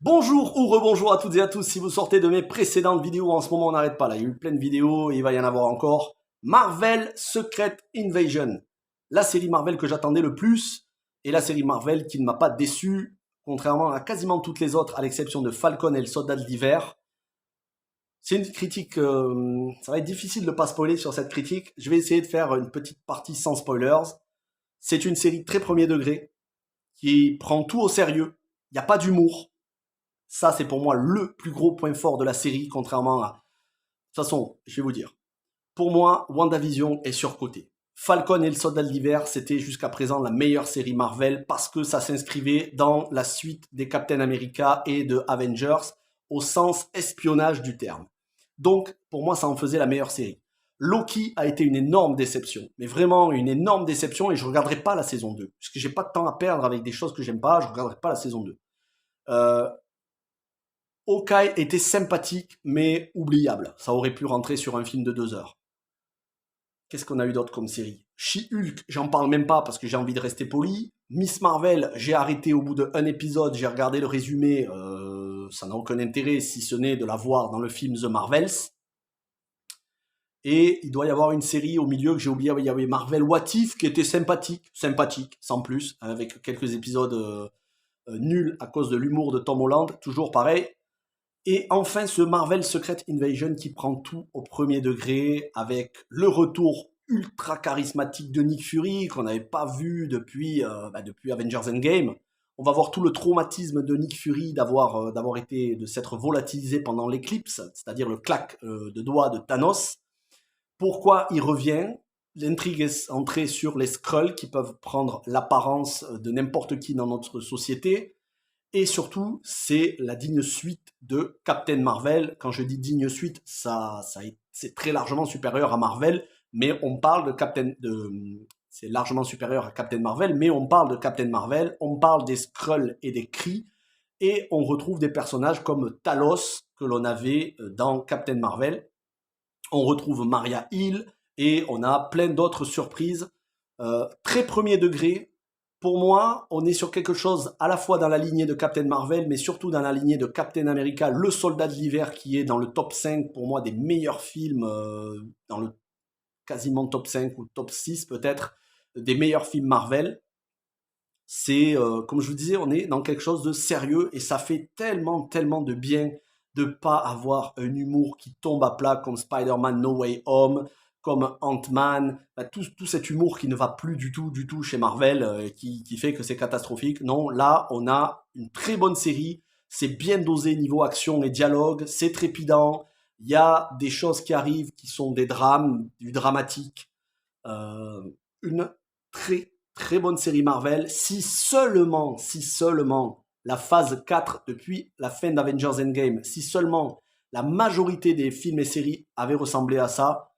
Bonjour ou rebonjour à toutes et à tous si vous sortez de mes précédentes vidéos. En ce moment on n'arrête pas là, il y a eu plein de vidéos et il va y en avoir encore. Marvel Secret Invasion, la série Marvel que j'attendais le plus et la série Marvel qui ne m'a pas déçu, contrairement à quasiment toutes les autres à l'exception de Falcon et le Soldat de l'hiver. C'est une critique, ça va être difficile de ne pas spoiler sur cette critique. Je vais essayer de faire une petite partie sans spoilers. C'est une série très premier degré qui prend tout au sérieux. Il n'y a pas d'humour. Ça, c'est pour moi le plus gros point fort de la série, contrairement à... De toute façon, je vais vous dire. Pour moi, WandaVision est surcoté. Falcon et le Soldat de l'hiver, c'était jusqu'à présent la meilleure série Marvel parce que ça s'inscrivait dans la suite des Captain America et de Avengers au sens espionnage du terme. Donc, pour moi, ça en faisait la meilleure série. Loki a été une énorme déception, mais vraiment une énorme déception et je ne regarderai pas la saison 2. Parce que j'ai pas de temps à perdre avec des choses que j'aime pas, je ne regarderai pas la saison 2. Hawkeye était sympathique, mais oubliable. Ça aurait pu rentrer sur un film de 2 heures. Qu'est-ce qu'on a eu d'autre comme série? She-Hulk, j'en parle même pas parce que j'ai envie de rester poli. Miss Marvel, j'ai arrêté au bout d'un épisode, j'ai regardé le résumé, ça n'a aucun intérêt si ce n'est de la voir dans le film The Marvels. Et il doit y avoir une série au milieu que j'ai oublié, il y avait Marvel What If qui était sympathique, sans plus, avec quelques épisodes nuls à cause de l'humour de Tom Holland, toujours pareil. Et enfin, ce Marvel Secret Invasion qui prend tout au premier degré avec le retour ultra charismatique de Nick Fury qu'on n'avait pas vu depuis Avengers Endgame. On va voir tout le traumatisme de Nick Fury de s'être volatilisé pendant l'éclipse, c'est-à-dire le claque de doigts de Thanos. Pourquoi il revient? L'intrigue est centrée sur les Skrulls qui peuvent prendre l'apparence de n'importe qui dans notre société. Et surtout, c'est la digne suite de Captain Marvel. Quand je dis digne suite, c'est très largement supérieur à Marvel, mais on parle c'est largement supérieur à Captain Marvel, mais on parle de Captain Marvel, on parle des Skrulls et des Kree, et on retrouve des personnages comme Talos, que l'on avait dans Captain Marvel. On retrouve Maria Hill, et on a plein d'autres surprises. Très premier degré. Pour moi, on est sur quelque chose à la fois dans la lignée de Captain Marvel, mais surtout dans la lignée de Captain America, le Soldat de l'hiver, qui est dans le top 5 pour moi des meilleurs films, dans le quasiment top 5 ou top 6 peut-être, des meilleurs films Marvel. C'est, comme je vous disais, on est dans quelque chose de sérieux et ça fait tellement, tellement de bien de pas avoir un humour qui tombe à plat comme Spider-Man No Way Home, comme Ant-Man, tout cet humour qui ne va plus du tout chez Marvel, qui fait que c'est catastrophique. Non, là, on a une très bonne série, c'est bien dosé niveau action et dialogue, c'est trépidant, il y a des choses qui arrivent qui sont des drames, du dramatique. Une très très bonne série Marvel, si seulement la phase 4 depuis la fin d'Avengers Endgame, si seulement la majorité des films et séries avaient ressemblé à ça,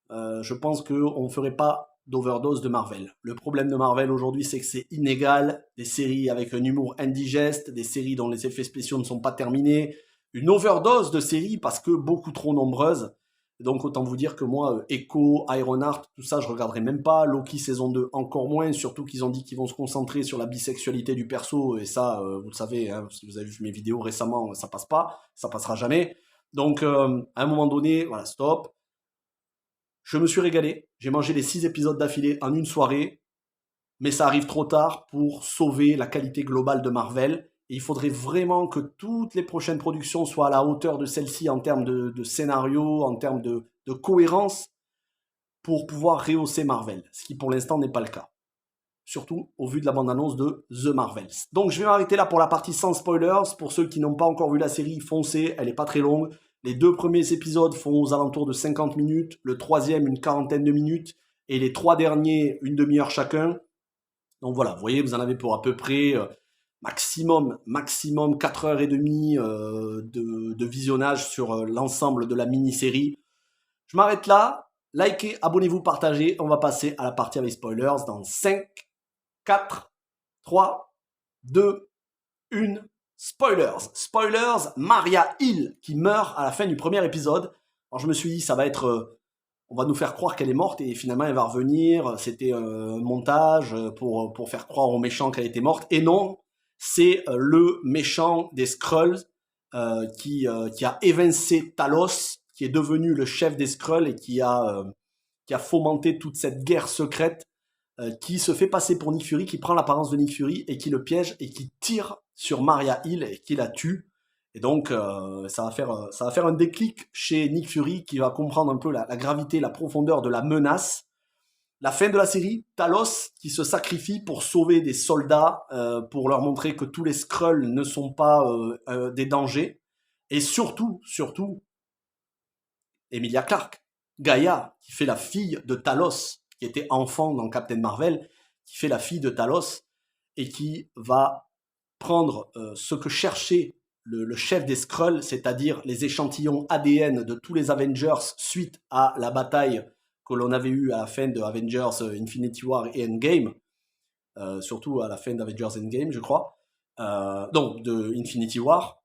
je pense qu'on ne ferait pas d'overdose de Marvel. Le problème de Marvel aujourd'hui, c'est que c'est inégal. Des séries avec un humour indigeste, des séries dont les effets spéciaux ne sont pas terminés, une overdose de séries parce que beaucoup trop nombreuses. Donc autant vous dire que moi, Echo, Ironheart, tout ça, je regarderai même pas. Loki saison 2, encore moins, surtout qu'ils ont dit qu'ils vont se concentrer sur la bisexualité du perso, et ça, vous le savez, hein, si vous avez vu mes vidéos récemment, ça passe pas, ça passera jamais. Donc à un moment donné, voilà, stop. Je me suis régalé, j'ai mangé les 6 épisodes d'affilée en une soirée, mais ça arrive trop tard pour sauver la qualité globale de Marvel. Et il faudrait vraiment que toutes les prochaines productions soient à la hauteur de celle-ci en termes de scénario, en termes de cohérence, pour pouvoir rehausser Marvel, ce qui pour l'instant n'est pas le cas. Surtout au vu de la bande-annonce de The Marvels. Donc je vais m'arrêter là pour la partie sans spoilers. Pour ceux qui n'ont pas encore vu la série, foncez, elle n'est pas très longue. Les 2 premiers épisodes font aux alentours de 50 minutes, le troisième une quarantaine de minutes, et les 3 derniers une demi-heure chacun. Donc voilà, vous voyez, vous en avez pour à peu près maximum 4h30 de visionnage sur l'ensemble de la mini-série. Je m'arrête là, likez, abonnez-vous, partagez, on va passer à la partie avec spoilers dans 5, 4, 3, 2, 1... Spoilers. Spoilers, Maria Hill qui meurt à la fin du premier épisode. Alors je me suis dit, ça va être... on va nous faire croire qu'elle est morte et finalement elle va revenir. C'était un montage pour faire croire aux méchants qu'elle était morte. Et non, c'est le méchant des Skrulls qui a évincé Talos, qui est devenu le chef des Skrulls et qui a fomenté toute cette guerre secrète, qui se fait passer pour Nick Fury, qui prend l'apparence de Nick Fury et qui le piège et qui tire sur Maria Hill et qui la tue. Et donc ça va faire un déclic chez Nick Fury qui va comprendre un peu la gravité, la profondeur de la menace. La fin de la série, Talos qui se sacrifie pour sauver des soldats, pour leur montrer que tous les Skrulls ne sont pas des dangers. Et surtout, Emilia Clarke, Gaïa, qui fait la fille de Talos, qui était enfant dans Captain Marvel, qui fait la fille de Talos, et qui va prendre ce que cherchait le chef des Skrulls, c'est-à-dire les échantillons ADN de tous les Avengers suite à la bataille que l'on avait eue à la fin de Avengers Infinity War et Endgame, surtout à la fin d'Avengers Endgame, je crois, donc de Infinity War.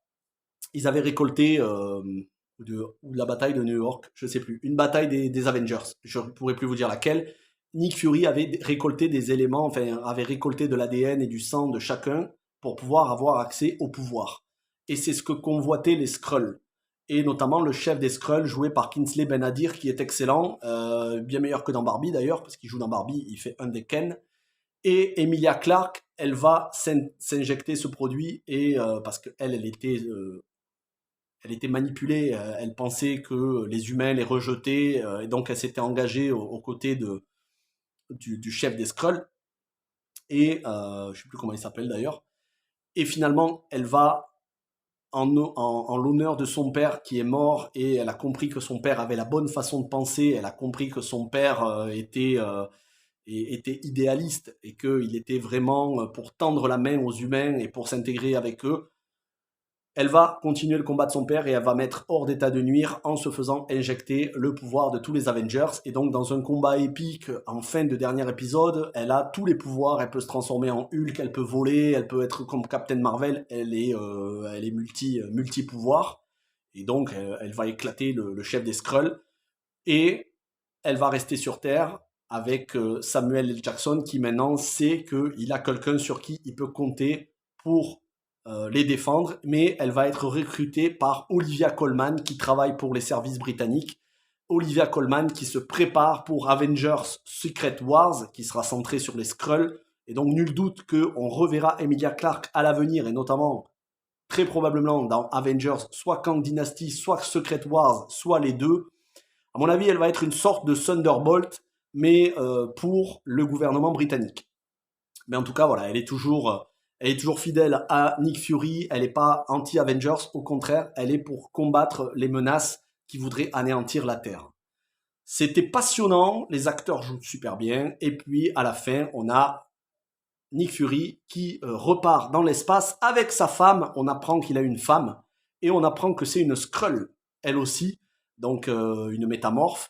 Ils avaient récolté ou la bataille de New York, je sais plus, une bataille des Avengers, je ne pourrais plus vous dire laquelle. Nick Fury avait récolté des éléments, enfin avait récolté de l'ADN et du sang de chacun pour pouvoir avoir accès au pouvoir. Et c'est ce que convoitaient les Skrulls. Et notamment le chef des Skrulls joué par Kingsley Ben-Adir qui est excellent, bien meilleur que dans Barbie d'ailleurs, parce qu'il joue dans Barbie, il fait un des Ken. Et Emilia Clarke, elle va s'injecter ce produit et parce qu'elle elle était manipulée, elle pensait que les humains les rejetaient, et donc elle s'était engagée aux côtés du chef des Skrulls, et je ne sais plus comment il s'appelle d'ailleurs, et finalement elle va en l'honneur de son père qui est mort, et elle a compris que son père avait la bonne façon de penser, elle a compris que son père était idéaliste, et qu'il était vraiment pour tendre la main aux humains et pour s'intégrer avec eux. Elle va continuer le combat de son père et elle va mettre hors d'état de nuire en se faisant injecter le pouvoir de tous les Avengers. Et donc dans un combat épique en fin de dernier épisode, elle a tous les pouvoirs, elle peut se transformer en Hulk, elle peut voler, elle peut être comme Captain Marvel, elle est multi-pouvoir. Et donc elle va éclater le chef des Skrulls. Et elle va rester sur Terre avec Samuel L. Jackson qui maintenant sait qu'il a quelqu'un sur qui il peut compter pour les défendre, mais elle va être recrutée par Olivia Colman qui travaille pour les services britanniques. Olivia Colman qui se prépare pour Avengers Secret Wars qui sera centré sur les Skrulls, et donc nul doute qu'on reverra Emilia Clarke à l'avenir, et notamment très probablement dans Avengers, soit Kang Dynasty, soit Secret Wars, soit les deux. À mon avis, elle va être une sorte de Thunderbolt, mais pour le gouvernement britannique. Mais en tout cas, voilà, elle est toujours fidèle à Nick Fury, elle n'est pas anti-Avengers, au contraire, elle est pour combattre les menaces qui voudraient anéantir la Terre. C'était passionnant, les acteurs jouent super bien, et puis à la fin, on a Nick Fury qui repart dans l'espace avec sa femme, on apprend qu'il a une femme, et on apprend que c'est une Skrull, elle aussi, donc une métamorphe.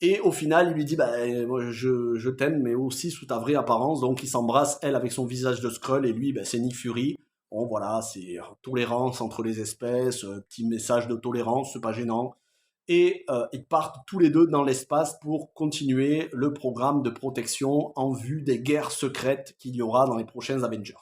Et au final, il lui dit moi, je t'aime, mais aussi sous ta vraie apparence. Donc, il s'embrasse, elle, avec son visage de Skrull, et lui, c'est Nick Fury. Bon, voilà, c'est tolérance entre les espèces, petit message de tolérance, c'est pas gênant. Et ils partent tous les deux dans l'espace pour continuer le programme de protection en vue des guerres secrètes qu'il y aura dans les prochains Avengers.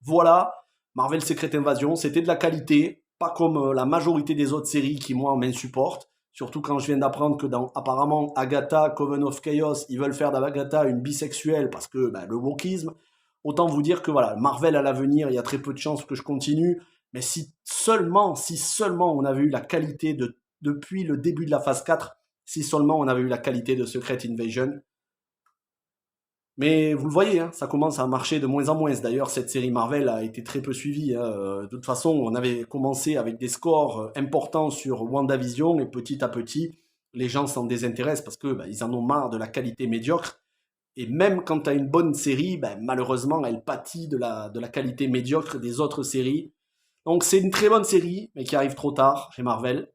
Voilà, Marvel Secret Invasion, c'était de la qualité, pas comme la majorité des autres séries qui, moi, m'insupportent. Surtout quand je viens d'apprendre que dans, apparemment, Agatha, Coven of Chaos, ils veulent faire d'Agatha une bisexuelle parce que le wokisme. Autant vous dire que voilà, Marvel à l'avenir, il y a très peu de chances que je continue. Mais si seulement on avait eu la qualité depuis le début de la phase 4, si seulement on avait eu la qualité de Secret Invasion. Mais vous le voyez, hein, ça commence à marcher de moins en moins. D'ailleurs, cette série Marvel a été très peu suivie. Hein. De toute façon, on avait commencé avec des scores importants sur WandaVision, et petit à petit, les gens s'en désintéressent parce que ils en ont marre de la qualité médiocre. Et même quand tu as une bonne série, malheureusement, elle pâtit de la qualité médiocre des autres séries. Donc c'est une très bonne série, mais qui arrive trop tard chez Marvel.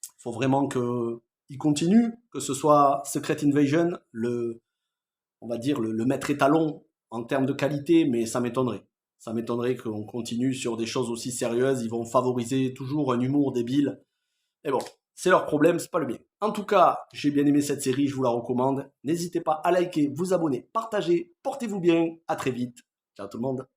Il faut vraiment qu'ils continuent, que ce soit Secret Invasion, on va dire, le maître étalon en termes de qualité, mais ça m'étonnerait. Ça m'étonnerait qu'on continue sur des choses aussi sérieuses. Ils vont favoriser toujours un humour débile. Et bon, c'est leur problème, c'est pas le mien. En tout cas, j'ai bien aimé cette série, je vous la recommande. N'hésitez pas à liker, vous abonner, partager. Portez-vous bien, à très vite. Ciao tout le monde.